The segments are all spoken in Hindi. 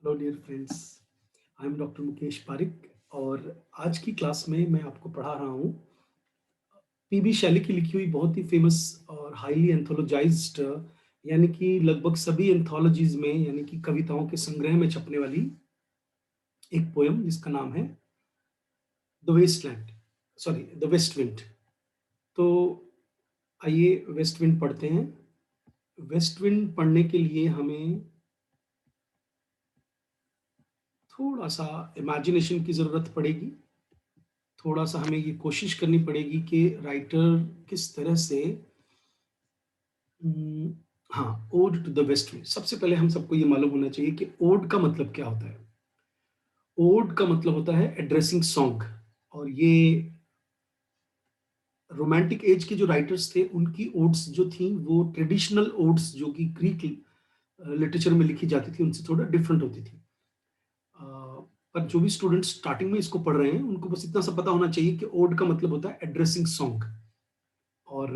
Hello dear friends, I am doctor Mukesh Pareek और आज की क्लास में मैं आपको पढ़ा रहा हूँ पीबी शैली की लिखी हुई बहुत ही फेमस और हाईली एंथोलॉजाइज्ड यानी कि लगभग सभी एंथोलॉजीज में यानी कि कविताओं के संग्रह में छपने वाली एक पोयम जिसका नाम है the wasteland sorry the west wind. तो आइए वेस्ट विंड पढ़ते हैं। वेस्ट विंड पढ़ने के लिए हमें थोड़ा सा इमेजिनेशन की ज़रूरत पड़ेगी। थोड़ा सा हमें ये कोशिश करनी पड़ेगी कि राइटर किस तरह से उम, हाँ, ओड टू द वेस्ट में। सबसे पहले हम सबको ये मालूम होना चाहिए कि ओड का मतलब क्या होता है? ओड का मतलब होता है एड्रेसिंग सॉन्ग और ये रोमांटिक एज के जो राइटर्स थे, उनकी ओड्स जो थी, वो ट्रेडिशनल ओड्स जो कि ग्रीक लिटरेचर में लिखी जाती थी, उनसे थोड़ा डिफरेंट होती थी। अ, पर जो भी स्टूडेंट्स स्टार्टिंग में इसको पढ़ रहे हैं, उनको बस इतना सा पता होना चाहिए कि ओड का मतलब होता है एड्रेसिंग सॉन्ग और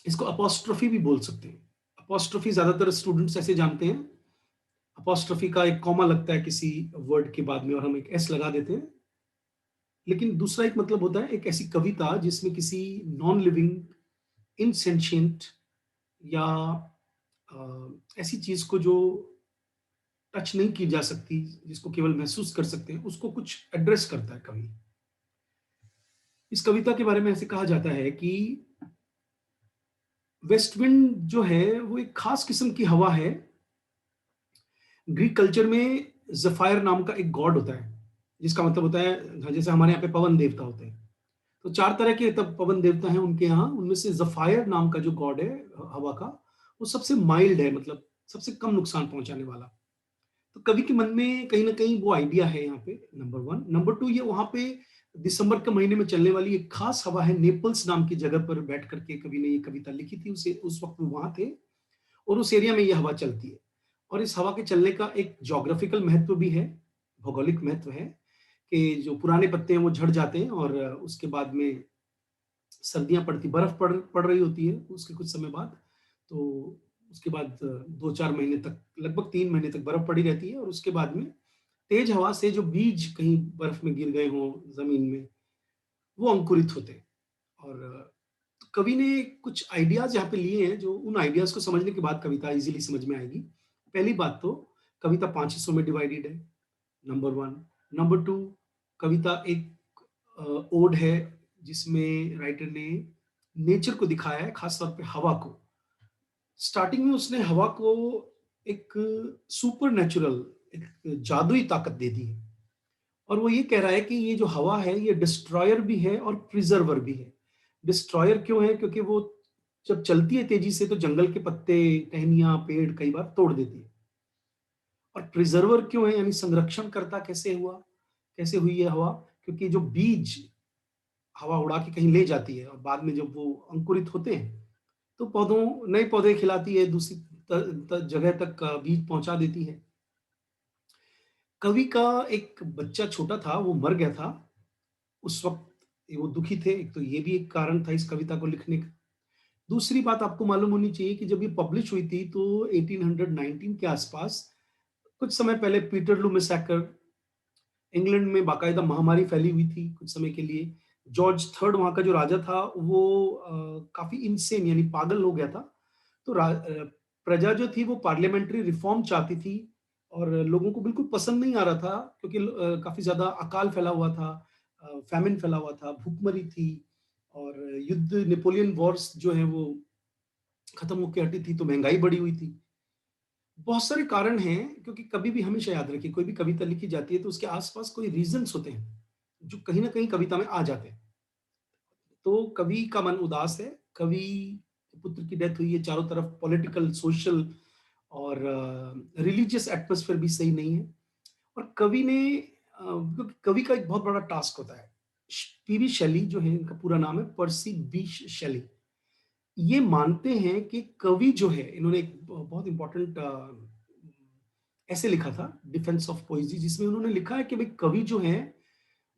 इसको अपोस्ट्रोफी भी बोल सकते हैं। अपोस्ट्रोफी ज़्यादातर स्टूडेंट्स ऐसे जानते हैं, अपोस्ट्रोफी का एक कॉमा लगता है किसी वर्ड के बाद में और हम एक एस लगा देते हैं। लेकिन दूसरा एक मतलब होता है एक ऐसी कविता जिसमें किसी नॉन लिविंग, इनसेंशिएंट या ऐसी चीज़ को जो टच नहीं की जा सकती, जिसको केवल महसूस कर सकते हैं, उसको कुछ एड्रेस करता है कवि। इस कविता के बारे में ऐसे कहा जाता है कि वेस्ट विंड जो है, वो एक खास किस्म की हवा है। ग्रीक कल्चर में ज़फ़ायर नाम का एक गॉड होता है, जिसका मतलब होता है जैसे हमारे यहाँ पे पवन देवता होते हैं। तो 4 तरह के तब पवन देवता हैं उनके यहाँ, उनमें से ज़फ़ायर नाम का जो गॉड है हवा का, वो सबसे माइल्ड है, मतलब सबसे कम नुकसान पहुँचाने वाला। तो कवि के मन में कहीं न कहीं वो आइडिया है यहाँ पे, नंबर 1। नंबर 2, ये वहाँ पे दिसंबर के महीने में चलने वाली एक खास हवा है, नेपल्स नाम की जगह पर बैठ कर के कवि ने ये कविता लिखी थी, उसे उस वक़्त वो वहाँ थे और उस एरिया में ये हवा चलती है। और इस हवा के चलने का एक ज्योग्राफिकल महत्व भी है, भौगोलिक महत्व है कि जो पुराने पत्ते हैं वो झड़ जाते हैं और उसके बाद में सर्दियाँ पड़ती, बर्फ पड़ रही होती है उसके कुछ समय बाद। तो उसके बाद 2-4 महीने तक, लगभग 3 महीने तक बर्फ पड़ी रहती है और उसके बाद में तेज हवा से जो बीज कहीं बर्फ में गिर गए हों ज़मीन में, वो अंकुरित होते हैं। और कवि ने कुछ आइडियाज़ यहाँ पे लिए हैं, जो उन आइडियाज़ को समझने के बाद कविता ईज़िली समझ में आएगी। पहली बात तो कविता 5 हिस्सों में डिवाइडेड है, नंबर 1। नंबर 2, कविता एक ओड है, जिसमें राइटर ने नेचर को दिखाया है, खास तौर पे हवा को। स्टार्टिंग में उसने हवा को एक सुपरनैचुरल, एक जादुई ताकत दे दी है और वो ये कह रहा है कि ये जो हवा है, ये डिस्ट्रॉयर भी है और प्रिजर्वर भी है। डिस्ट्रॉयर क्यों है? क्योंकि वो जब चलती है तेजी से तो जंगल के पत्ते, टहनियाँ, पेड़ कई बार तोड़ देती है। और प्रिजर्वर क्यों है? यानी संरक्षणकर्ता कैसे हुआ? कैसे हुई ये हवा? क्योंकि जो बीज हवा उड़ा के कहीं ले जाती है और बाद में जब वो अंकुरित होते हैं, तो पौधों नए पौधे खिलाती है, दूसरी जगह तक बीज पहुंचा देती है। कवि का एक बच्चा छोटा था, वो मर गया था। उस वक्त वो दुखी थे, एक तो ये भी एक कारण था इस कविता को लिखने का। दूसरी बात आपको मालूम होनी चाहिए कि जब ये पब्लिश हुई थी तो 1819 के आसपास, कुछ समय पहले पीटर लू मैसेकर, इंग्लैंड में बाकायदा महामारी फैली हुई थी कुछ समय के लिए। जॉर्ज थर्ड वहाँ का जो राजा था, वो काफ़ी इनसेन यानी पागल हो गया था। तो प्रजा जो थी वो पार्लियामेंट्री रिफॉर्म चाहती थी और लोगों को बिल्कुल पसंद नहीं आ रहा था, क्योंकि काफ़ी ज़्यादा अकाल फैला हुआ था, फैमिन फैला हुआ था, भूखमरी थी और युद्ध, नेपोलियन वॉर्स जो हैं वो खत्म होके हटी थी, तो महँगाई बढ़ी हुई थी। बहुत सारे कारण हैं, क्योंकि कभी भी हमेशा याद रखिए, कोई भी कविता लिखी जाती है तो उसके आस-पास कोई रीज़न्स होते हैं, जो कहीं न कहीं कविता में आ जाते हैं। तो कवि का मन उदास है, कवि के पुत्र की डेथ हुई है, चारों तरफ पॉलिटिकल, सोशल और रिलीजियस एटमॉस्फेयर भी सही नहीं है और कवि ने क्योंकि कवि का एक बहुत बड़ा टास्क होता है। पीबी शैली जो है, इनका पूरा नाम है पर्सी बी शैली। ये मानते हैं कि कवि जो है, इन्होंने एक बहुत इंपॉर्टेंट ऐसे लिखा था, डिफेंस ऑफ पोएज़ी, जिसमें उन्होंने लिखा है कि भाई कवि जो हैं,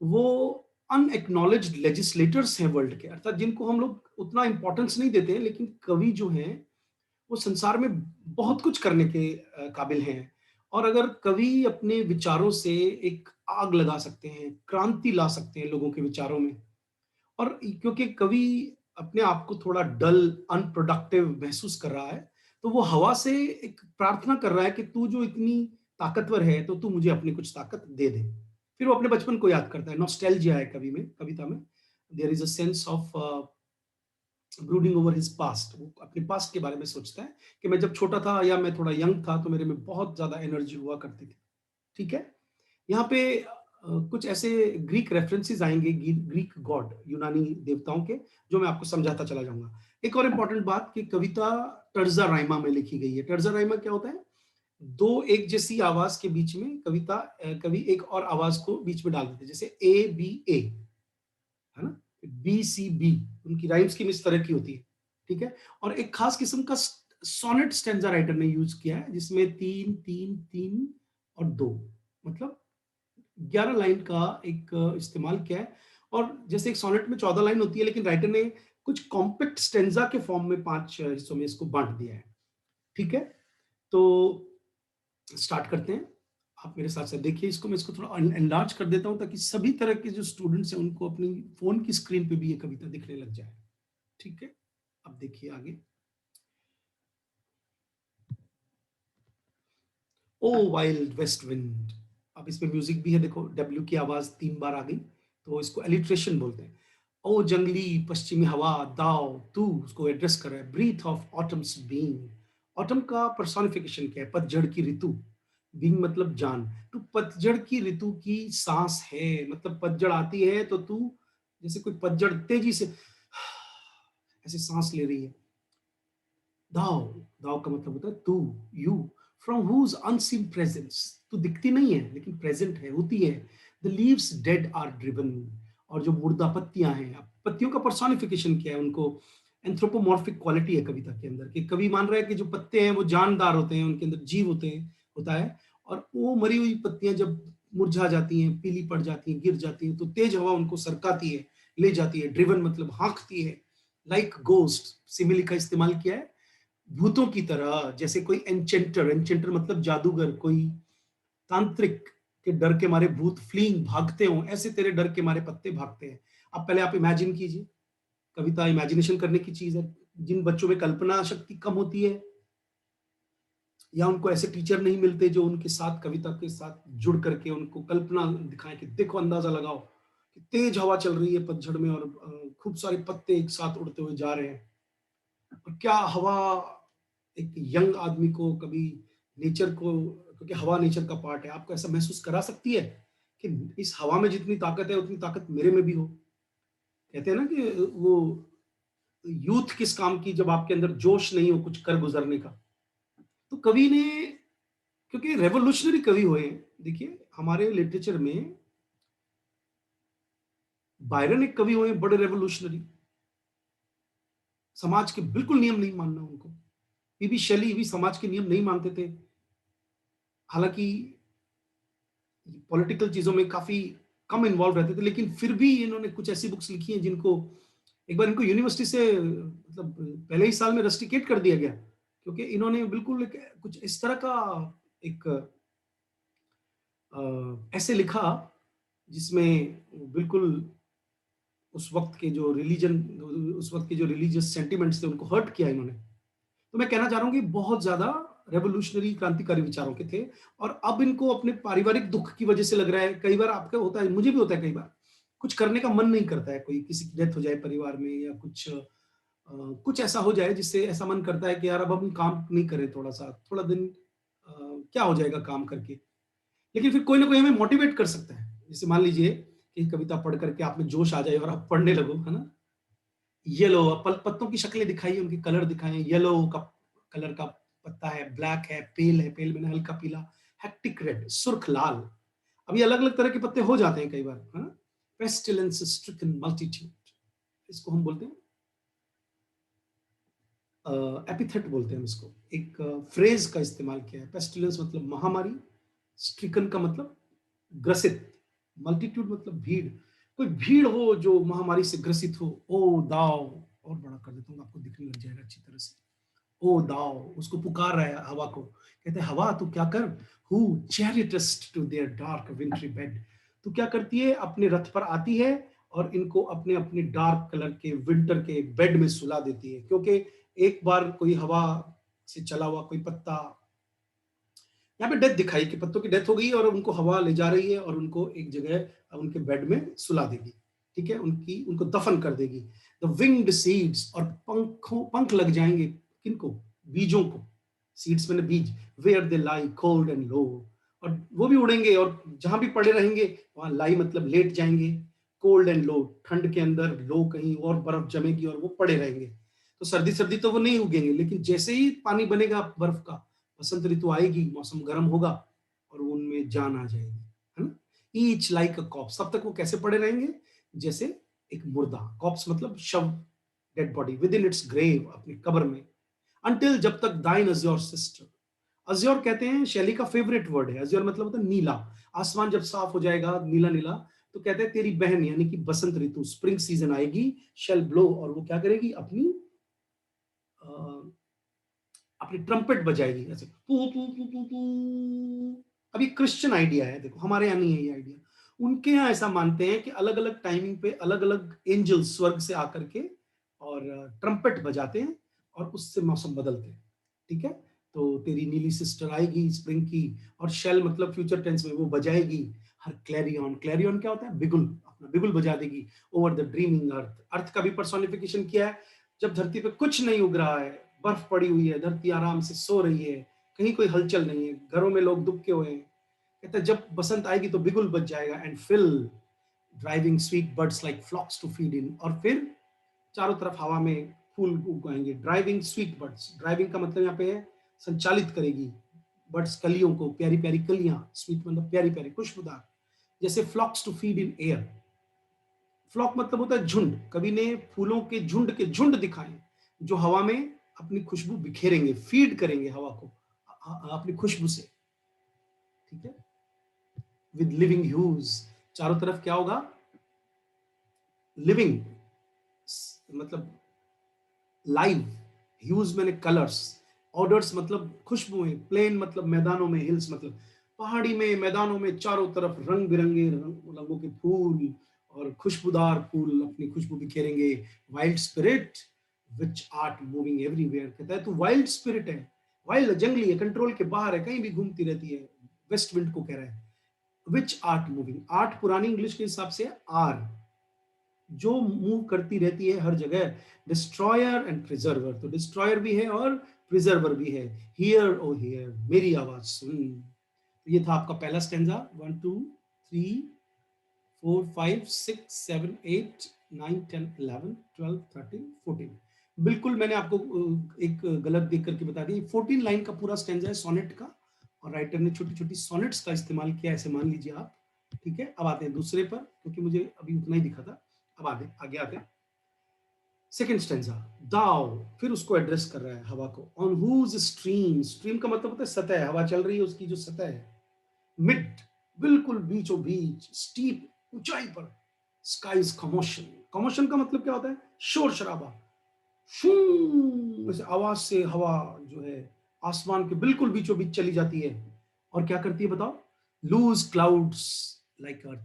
वो अनएक्नॉलेज्ड लेजिस्लेटर्स हैं वर्ल्ड के, अर्थात जिनको हम लोग उतना इम्पोर्टेंस नहीं देते हैं, लेकिन कवि जो हैं, वो संसार में बहुत कुछ करने के काबिल हैं और अगर कवि अपने विचारों से एक आग लगा सकते हैं, क्रांति ला सकते हैं लोगों के विचारों में, और क्योंकि कवि अपने आप को थोड़ा डल, अनप्रोडक्टिव महसूस कर रहा है, तो वो हवा से एक प्रार्थना कर रहा है कि तू जो इतनी ताकतवर है, तो तू मुझे अपनी कुछ ताकत दे दे। फिर वो अपने बचपन को याद करता है, नॉस्टैल्जिया है कवि में, कविता में। There is a sense of brooding over his past. वो अपने पास्ट के बारे में सोचता है कि मैं जब छोटा था या मैं थोड़ा यंग था, तो मेरे में बहुत ज़्यादा एनर्जी हुआ करती थी। ठीक है? यहाँ पे कुछ ऐसे ग्रीक रेफरेंसेस आएँगे, ग्रीक गॉड, यूनानी देवताओं के, जो मैं आपको समझाता चला जाऊँगा। एक और इम्पोर्टेंट बात कि कविता तर्ज़ा राइमा में लिखी गई है। तर्ज़ा राइमा क्या होता है? 2 एक जैसी आवाज़ के बीच में कवि एक और आवाज़ को बीच में डाल देते हैं, जैसे ए, बी, ए, है ना? बी, सी, बी, उनकी राइम स्कीम इस तरह की होती है, ठीक है? और एक खास किस्म का सोनेट स्टैन्ज़ा राइटर ने यूज़ किया है, जिसमें 3, 3, 3 और 2, मतलब 11 लाइन का एक इस्तेमाल किया है। और जैसे एक सोनेट में 14 लाइन होती है, लेकिन राइटर ने कुछ कॉम्पैक्ट स्टैन्ज़ा के फॉर्म में 5 हिस्सों में इसको बाँट दिया है, ठीक है? तो स्टार्ट करते हैं। आप मेरे साथ-साथ देखिए इसको, मैं इसको थोड़ा एनलार्ज कर देता हूँ, ताकि सभी तरह के जो स्टूडेंट्स हैं, उनको अपनी फ़ोन की स्क्रीन पे भी ये कविता दिखने लग जाए, ठीक है? अब देखिए आगे। ओ वाइल्ड वेस्ट विंड। अब इसमें म्यूजिक भी है, देखो डब्ल्यू की आवाज 3 बार आ गई, तो इसको एलिट्रेशन बोलते हैं। ओ जंगली पश्चिमी हवा, दाओ तू, उसको एड्रेस कर रहा है, breath of autumn's being. Autumn का पर्सोनिफिकेशन क्या है? पतझड़ की ऋतु। बीइंग मतलब जान। तू पतझड़ की ऋतु की सांस है, मतलब पतझड़ आती है तो तू जैसे कोई पतझड़ तेजी से ऐसे सांस ले रही है। दाओ, दाओ का मतलब होता है तू, you, from whose unseen presence, तू दिखती नहीं है लेकिन प्रेजेंट है, होती है। The leaves dead are driven, और जो मुर्दा पत्तियां हैं, अब पत्तियों का पर्सोनिफिकेशन क्या है? उनको एंथ्रोपोमॉर्फिक क्वालिटी है कविता के अंदर, कि कवि मान रहा है कि जो पत्ते हैं वो जानदार होते हैं, उनके अंदर जीव होते हैं, होता है। और वो मरी हुई पत्तियां जब मुरझा जाती हैं, पीली पड़ जाती हैं, गिर जाती हैं, तो तेज हवा उनको सरकाती है, ले जाती है। ड्रिवन मतलब हाँकती है। लाइक गोस्ट, सिमिली का इस्तेमाल किया है, भूतों की तरह, जैसे कोई एन्चेंटर, एन्चेंटर मतलब जादूगर, कोई तांत्रिक के डर के मारे भूत फ्लीइंग भागते हों, ऐसे तेरे डर के मारे पत्ते भागते हैं। अब पहले आप इमेजिन कीजिए, कविता इमेजिनेशन करने की चीज़ है। जिन बच्चों में कल्पना शक्ति कम होती है, या उनको ऐसे टीचर नहीं मिलते जो उनके साथ कविता के साथ जुड़ करके उनको कल्पना दिखाएँ कि देखो, अंदाज़ा लगाओ कि तेज हवा चल रही है पतझड़ में, और खूब सारे पत्ते एक साथ उड़ते हुए जा रहे हैं। और क्या हवा एक यंग आदमी को कभी नेचर को, क्योंकि हवा नेचर का पार्ट है, आपको ऐसा महसूस करा सकती है कि इस हवा में जितनी ताकत है उतनी ताकत मेरे में भी हो। कहते हैं ना कि वो यूथ किस काम की, जब आपके अंदर जोश नहीं हो कुछ कर गुजरने का। तो कवि ने, क्योंकि रेवोल्यूशनरी कवि हुए हैं, देखिए हमारे लिटरेचर में बायरन एक कवि हुए हैं बड़े रेवोल्यूशनरी, समाज के बिल्कुल नियम नहीं मानना उनको। पीबी शेली भी समाज के नियम नहीं मानते थे, हालांकि पॉलिटिकल चीज़ों में काफ़ी कम इन्वॉल्व रहते थे, लेकिन फिर भी इन्होंने कुछ ऐसी बुक्स लिखी हैं जिनको एक बार इनको यूनिवर्सिटी से मतलब पहले ही साल में रस्टिकेट कर दिया गया, क्योंकि इन्होंने बिल्कुल कुछ इस तरह का एक ऐसे लिखा जिसमें बिल्कुल उस वक्त के जो रिलीजियस सेंटिमेंट्स थे, उनको हर्ट किया इन्होंने। तो मैं कहना चाह रहा हूँ कि बहुत ज़्यादा रेवोल्यूशनरी क्रांतिकारी विचारों के थे, और अब इनको अपने पारिवारिक दुःख की वजह से लग रहा है, कई बार आपका होता है, मुझे भी होता है कई बार, कुछ करने का मन नहीं करता है, कोई किसी की डेथ हो जाए परिवार में, या कुछ ऐसा हो जाए जिससे ऐसा मन करता है कि यार अब हम काम नहीं करें, थोड़ा-सा, थोड़ा दिन क्या हो जाएगा काम करके? लेकिन फिर कोई ना कोई हमें मोटिवेट कर सकता है। जैसे मान लीजिए कि कविता पढ़ करके आप में जोश आ जाए और आप पढ़ने लगो, है ना? येलो पत्तों की शक्लें दिखाइए, उनके कलर दिखाएँ, येलो का कलर का पत्ता है, ब्लैक है, पेल मैंने हल्का पीला, हेक्टिक रेड, सुर्ख लाल। अब ये अलग-अलग तरह के पत्ते हो जाते हैं कई बार, है ना? पेस्टिलेंस स्ट्रिकन मल्टीट्यूड, इसको हम बोलते हैं एपिथेट बोलते हैं हम इसको। एक फ्रेज़ का इस्तेमाल किया है, पेस्टिलेंस मतलब महामारी, स्ट्रिकन का मतलब ग्रसित, मल्टीट्यूड मतलब भीड़। कोई भीड़ हो जो महामारी से ग्रसित हो, ओ दाओ, और बड़ा कर देता हूँ, आपको दिखने लग जाएगा अच्छी तरह से। ओ दाओ, उसको पुकार रहा है हवा को, कहते हैं हवा तू क्या कर, who chariotest to their dark wintry bed, तू क्या करती है, अपने रथ पर आती है और इनको अपने अपने डार्क कलर के विंटर के बेड में सुला देती है, क्योंकि एक बार कोई हवा से चला हुआ कोई पत्ता, यहाँ पे डेथ दिखाई कि पत्तों की डेथ हो गई और उनको हवा ले जा रही है और उनको एक जगह उनके बेड में सुला देगी, ठीक है, उनकी उनको दफन कर देगी। द विंग्ड सीड्स, और पंखों पंख लग जाएंगे किनको, बीजों को, सीड्स मैंने बीज, where they lie cold and low, और वो भी उड़ेंगे और जहां भी पड़े रहेंगे वहां लाई मतलब लेट जाएंगे, कोल्ड एंड लो ठंड के अंदर, लो कहीं और बर्फ जमेगी और वो पड़े रहेंगे। तो सर्दी सर्दी तो वो नहीं उगेंगे, लेकिन जैसे ही पानी बनेगा बर्फ का, बसंत ऋतु आएगी, मौसम गर्म होगा और उनमें जान आ जाएगी, है ना। ईच लाइक अ कॉप्स, तब तक वो कैसे पड़े रहेंगे, जैसे एक मुर्दा, कॉप्स मतलब शव, dead body within its grave, अपनी कब्र में, अंटिल जब तक दाइन अज्योर सिस्टर, अज्योर कहते हैं शैली का फेवरेट वर्ड है, अज्योर मतलब होता है नीला, आसमान जब साफ हो जाएगा नीला नीला, तो कहते हैं तेरी बहन यानी कि बसंत ऋतु, स्प्रिंग सीजन आएगी, शेल ब्लो, और वो क्या करेगी, अपनी अ, अपनी ट्रम्पेट बजाएगी ऐसे, पू पू पू पू पू। अभी क्रिश्चियन आइडिया है, देखो हमारे यहाँ नहीं है ये आइडिया, उनके यहाँ ऐसा मानते हैं कि अलग अलग टाइमिंग पे अलग अलग एंजल स्वर्ग से आकर के और ट्रम्पेट बजाते हैं और उससे मौसम बदलते हैं, ठीक है। तो तेरी नीली सिस्टर आएगी स्प्रिंग की, और शेल मतलब फ्यूचर टेंस में वो बजाएगी, हर क्लैरियन, क्लैरियन क्या होता है, बिगुल, अपना बिगुल बजा देगी ओवर द ड्रीमिंग अर्थ, अर्थ का भी पर्सोनिफिकेशन किया है, जब धरती पे कुछ नहीं उग रहा है, बर्फ पड़ी हुई है, धरती आराम से सो रही है, कहीं कोई हलचल नहीं है, घरों में लोग दुबके हुए हैं, कहता है जब बसंत आएगी तो बिगुल बज जाएगा, and fill driving sweet birds like flocks to feed in, और फिर चारों तरफ हवा में फूल उगाएंगे, ड्राइविंग स्वीट बर्ड्स, ड्राइविंग का मतलब यहाँ पे है संचालित करेगी बर्ड्स कलियों को, प्यारी प्यारी कलियां, स्वीट मतलब प्यारी प्यारी खुशबूदार, जैसे flocks to feed in air, flock मतलब होता है झुंड, कवि ने फूलों के झुंड दिखाए जो हवा में अपनी खुशबू बिखेरेंगे, फीड करेंगे हवा को अपनी खुशबू से, ठीक है, विद लिविंग ह्यूज, चारों तरफ क्या होगा, लिविंग मतलब लाइव, ह्यूज मैंने कलर्स, ऑर्डर्स मतलब खुशबुएं, प्लेन मतलब मैदानों में, हिल्स मतलब पहाड़ी में, मैदानों में चारों तरफ रंग बिरंगे रंगों के फूल और खुशबूदार फूल अपनी खुशबू बिखेरेंगे, wild spirit which art moving everywhere, कहता है तू वाइल्ड स्पिरिट है, वाइल्ड जंगली है, कंट्रोल के बाहर है, कहीं भी घूमती रहती है, वेस्ट विंड को कह रहा है, विच आर्ट मूविंग, आर्ट पुरानी इंग्लिश के हिसाब से आर, जो मूव करती रहती है हर जगह, डिस्ट्रॉयर एंड प्रिजर्वर, तो डिस्ट्रॉयर भी है और प्रिजर्वर भी है, हियर ओ हियर, मेरी आवाज सुन। तो ये था आपका पहला स्टेंजा, 1 2 3 4 5 6 7 8 9 10 11 12 13 14, बिल्कुल मैंने आपको एक गलत देख करके बता दी, 14 लाइन का पूरा स्टेंजा है सोनेट का, और राइटर ने छोटी छोटी सोनेट्स का इस्तेमाल किया, ऐसे मान लीजिए आप, ठीक है। अब आते हैं दूसरे पर, क्योंकि मुझे अभी उतना ही दिखा था, अब आगे आते हैं। सेकंड स्टेंजा, दाओ, फिर उसको एड्रेस कर रहा है हवा को, ऑन हुज स्ट्रीम, स्ट्रीम का मतलब होता है सतह, हवा चल रही है उसकी जो सतह है, मिड बिल्कुल बीचों बीच, स्टीप ऊंचाई पर, स्काईज कमोशन, कमोशन का मतलब क्या होता है, शोर शराबा, शू ऐसे आवाज से हवा जो है आसमान के बिल्कुल बीचों बीच चली जाती है, और क्या करती है बताओ, लूज क्लाउड्स लाइक अर्थ,